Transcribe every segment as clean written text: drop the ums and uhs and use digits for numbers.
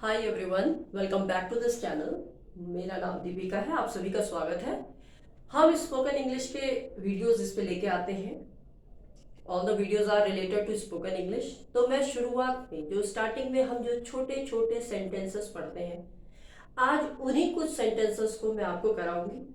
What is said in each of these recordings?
Hi everyone, welcome back to this channel. मेरा नाम दीपिका है। आप सभी का स्वागत है। हम स्पोकन इंग्लिश के वीडियोस इस पे लेके आते हैं। All the videos are related to spoken English. तो मैं शुरुआत में जो स्टार्टिंग में हम जो छोटे छोटे सेंटेंसेस पढ़ते हैं, आज उन्हीं कुछ सेंटेंसेस को मैं आपको कराऊंगी।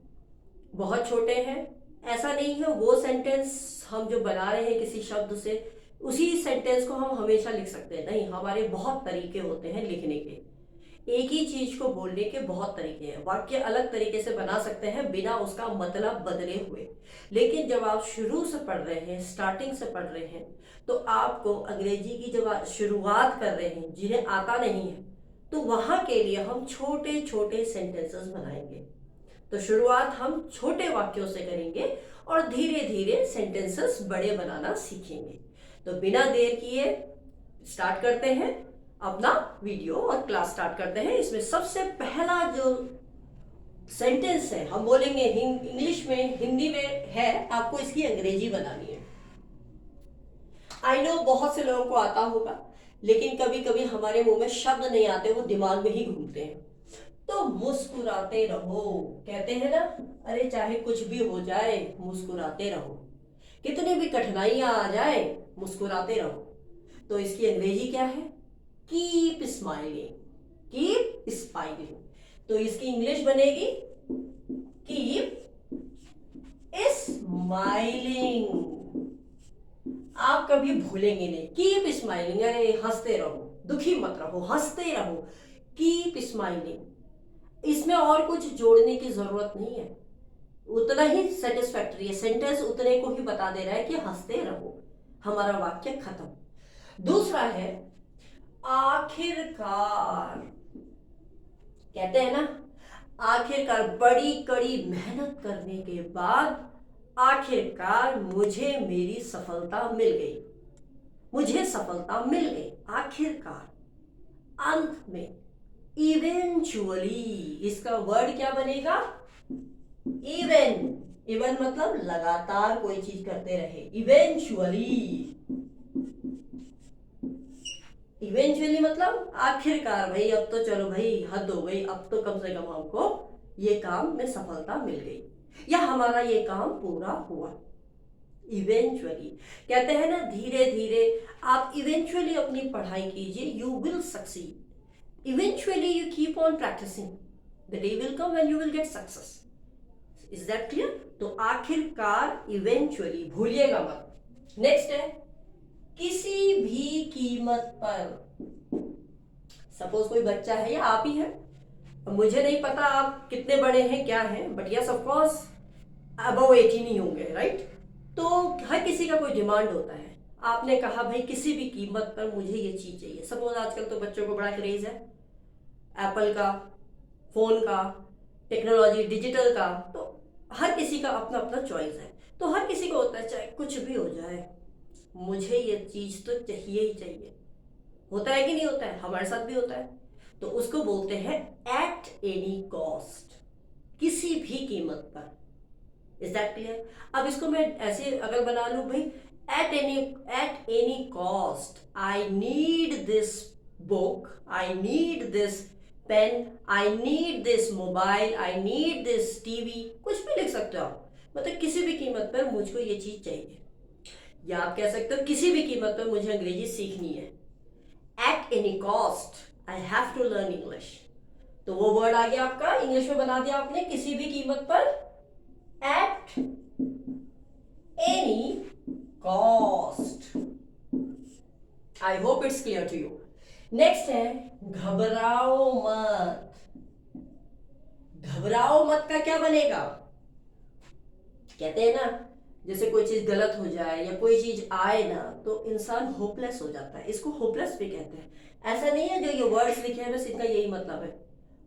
बहुत छोटे हैं, ऐसा नहीं है वो सेंटेंस हम जो बना रहे हैं किसी शब्द से उसी सेंटेंस को हम हमेशा लिख सकते हैं। नहीं, हमारे बहुत तरीके होते हैं लिखने के। एक ही चीज को बोलने के बहुत तरीके हैं। वाक्य अलग तरीके से बना सकते हैं बिना उसका मतलब बदले हुए। लेकिन जब आप शुरू से पढ़ रहे हैं, स्टार्टिंग से पढ़ रहे हैं, तो आपको अंग्रेजी की जब आप शुरुआत कर रहे हैं, जिन्हें आता नहीं है, तो वहां के लिए हम छोटे छोटे सेंटेंसेस बनाएंगे। तो शुरुआत हम छोटे वाक्यों से करेंगे और धीरे धीरे सेंटेंसेस बड़े बनाना सीखेंगे। तो बिना देर किए स्टार्ट करते हैं अपना वीडियो और क्लास स्टार्ट करते हैं। इसमें सबसे पहला जो सेंटेंस है हम बोलेंगे इंग्लिश में, हिंदी में है, आपको इसकी अंग्रेजी बनानी है। आई नो बहुत से लोगों को आता होगा, लेकिन कभी कभी हमारे मुंह में शब्द नहीं आते, वो दिमाग में ही घूमते हैं। तो मुस्कुराते रहो, कहते हैं ना, अरे चाहे कुछ भी हो जाए मुस्कुराते रहो, कितनी भी कठिनाइयां आ जाए मुस्कुराते रहो। तो इसकी अंग्रेजी क्या है? Keep smiling, keep smiling. तो इसकी इंग्लिश बनेगी कीप स्माइलिंग। आप कभी भूलेंगे नहीं, कीप स्माइलिंग, अरे हंसते रहो, दुखी मत रहो, हंसते रहो, कीप स्माइलिंग। इसमें और कुछ जोड़ने की जरूरत नहीं है, उतना ही सेटिस्फैक्टरी है। सेंटेंस उतने को ही बता दे रहा है कि हंसते रहो, हमारा वाक्य खत्म। दूसरा है आखिरकार। कहते हैं ना, आखिरकार बड़ी कड़ी मेहनत करने के बाद आखिरकार मुझे मेरी सफलता मिल गई, मुझे सफलता मिल गई आखिरकार, अंत में, इवेंचुअली। इसका वर्ड क्या बनेगा? इवन। इवन मतलब लगातार कोई चीज करते रहे, इवेंचुअली। इवेंचुअली मतलब आखिरकार, भाई अब तो चलो भाई हद हो गई, अब तो कम से कम हमको ये काम में सफलता मिल गई, या हमारा ये काम पूरा हुआ। इवेंचुअली कहते हैं ना, धीरे धीरे आप इवेंचुअली अपनी पढ़ाई कीजिए, you will succeed. Eventually you keep on practising, the day will come when you will get success. Is that clear? तो आखिरकार, इवेंचुअली, भूलिएगा मत। नेक्स्ट है किसी भी कीमत पर। सपोज कोई बच्चा है या आप ही है, मुझे नहीं पता आप कितने बड़े हैं क्या हैं, but yes of course above 18 ही होंगे, राइट? तो हर किसी का कोई डिमांड होता है। आपने कहा भाई किसी भी कीमत पर मुझे ये चीज चाहिए। सपोज आजकल तो बच्चों को बड़ा क्रेज है एप्पल का, फोन का, टेक्नोलॉजी, डिजिटल का। तो हर किसी का अपना अपना चॉइस है। तो हर किसी को होता है चाहे कुछ भी हो जाए, मुझे ये चीज तो चाहिए ही चाहिए। होता है कि नहीं होता है? हमारे साथ भी होता है। तो उसको बोलते हैं एट एनी कॉस्ट, किसी भी कीमत पर। Is that clear? अब इसको मैं ऐसे अगर बना लूं, भाई at any cost I need this book, I need this pen, I need this mobile, I need this TV, कुछ भी लिख सकते हो आप। मतलब किसी भी कीमत पर मुझको ये चीज चाहिए। या आप कह सकते हो किसी भी कीमत पर मुझे अंग्रेजी सीखनी है। At any cost I have to learn English. तो वो वर्ड आ गया आपका, इंग्लिश में बना दिया आपने, किसी भी कीमत पर, at any cost. I hope it's clear to you. Next है घबराओ मत। घबराओ मत का क्या बनेगा? कहते हैं ना, जैसे कोई चीज गलत हो जाए या कोई चीज आए ना, तो इंसान होपलेस हो जाता है। इसको होपलेस भी कहते हैं। ऐसा नहीं है जो ये वर्ड्स लिखे हैं बस इनका यही मतलब है।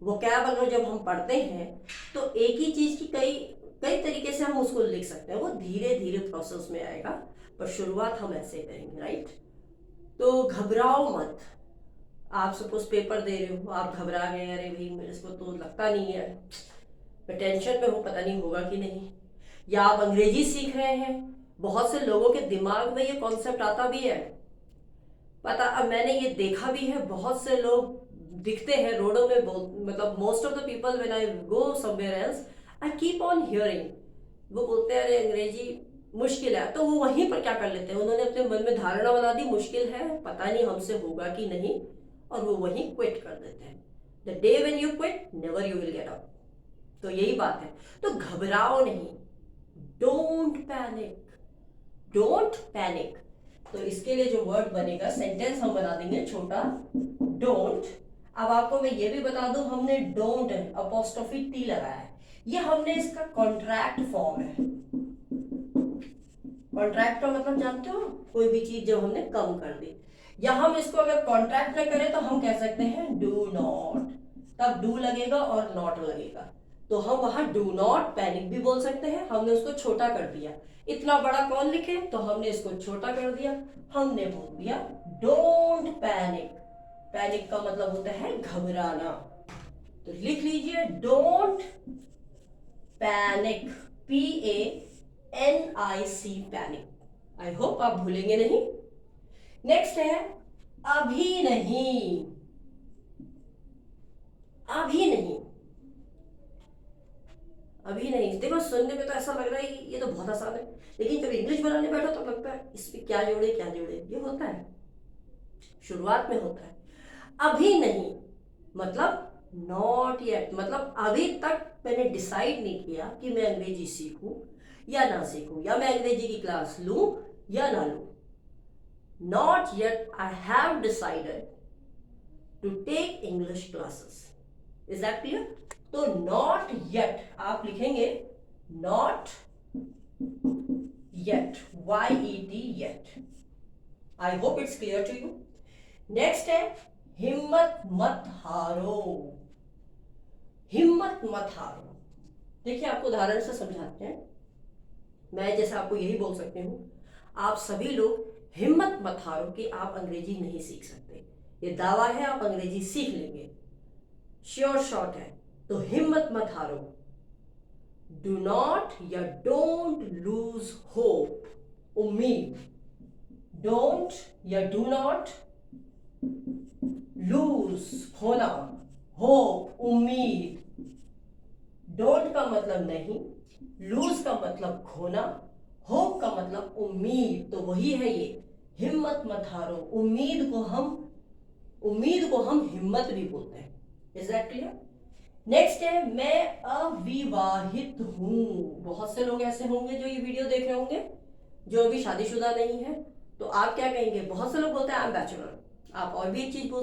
वो क्या, अगर जब हम पढ़ते हैं तो एक ही चीज की कई कई तरीके से हम उसको लिख सकते हैं। वो धीरे धीरे प्रोसेस में आएगा, पर शुरुआत हम ऐसे करेंगे, राइट? तो घबराओ मत। आप सपोज पेपर दे रहे हो, आप घबरा गए, अरे भाई मेरे को तो लगता नहीं है, मैं टेंशन में हूँ, पता नहीं होगा कि नहीं। या आप अंग्रेजी सीख रहे हैं, बहुत से लोगों के दिमाग में ये कॉन्सेप्ट आता भी है, पता, अब मैंने ये देखा भी है, बहुत से लोग दिखते हैं रोडों में, मतलब most of the people when I go somewhere else I keep on hearing, वो बोलते हैं अरे अंग्रेजी मुश्किल है, तो वो वहीं पर क्या कर लेते हैं, उन्होंने अपने मन में धारणा बना दी मुश्किल है, पता नहीं हमसे होगा कि नहीं, और वो वहीं क्विट कर देते हैं। The day when you quit never you will get up. तो यही बात है, तो घबराओ नहीं, डोंट पैनिक, डोंट पैनिक। तो इसके लिए जो वर्ड बनेगा, सेंटेंस हम बना देंगे छोटा, डोंट। अब आपको मैं ये भी बता दूं, हमने डोंट अपोस्ट्रोफी टी लगाया है, ये हमने इसका कॉन्ट्रैक्ट फॉर्म है। कॉन्ट्रैक्ट का मतलब जानते हो, कोई भी चीज जब हमने कम कर दी, या हम इसको अगर कॉन्ट्रैक्ट में करें तो हम कह सकते हैं डू नॉट, तब डू लगेगा और नॉट लगेगा, तो हम वहां डू नॉट पैनिक भी बोल सकते हैं। हमने उसको छोटा कर दिया, इतना बड़ा कौन लिखे, तो हमने इसको छोटा कर दिया, हमने बोल दिया डोंट पैनिक। पैनिक का मतलब होता है घबराना, तो लिख लीजिए don't panic, PANIC, panic. I hope आप भूलेंगे नहीं। नेक्स्ट है अभी नहीं, अभी नहीं, अभी नहीं। देखो सुनने में तो ऐसा लग रहा है ये तो बहुत आसान है, लेकिन जब इंग्लिश बनाने बैठो तो लगता है इसमें क्या जोड़े क्या जोड़े, ये होता है, शुरुआत में होता है। अभी नहीं मतलब नॉट येट, मतलब अभी तक मैंने डिसाइड नहीं किया कि मैं अंग्रेजी सीखूं या ना सीखूं, या मैं अंग्रेजी की क्लास लूं या ना लूं। Not yet I have decided to take English classes. Is that clear? तो नॉट येट आप लिखेंगे not yet, YET, yet. I hope it's clear to you. Next है हिम्मत मत हारो, हिम्मत मत हारो। देखिए आपको उदाहरण से समझाते हैं, मैं जैसे आपको यही बोल सकती हूँ, आप सभी लोग हिम्मत मत हारो कि आप अंग्रेजी नहीं सीख सकते, ये दावा है आप अंग्रेजी सीख लेंगे, श्योर शॉट है। तो हिम्मत मत हारो, डू नॉट या डोंट लूज होप, उम्मीद, डोंट या डू नॉट लूज होना, होप उम्मीद। डोंट का मतलब नहीं, लूज का मतलब खोना, होप का मतलब उम्मीद, तो वही है ये हिम्मत मत हारो। उम्मीद को हम हिम्मत भी बोलते हैं। Is that clear? नेक्स्ट है मैं अविवाहित हूं। बहुत से लोग ऐसे होंगे जो ये वीडियो देख रहे होंगे जो अभी शादीशुदा नहीं है, तो आप क्या कहेंगे, बहुत से लोग बोलते हैं आई एम बैचलर, आप और भी एक चीज बोल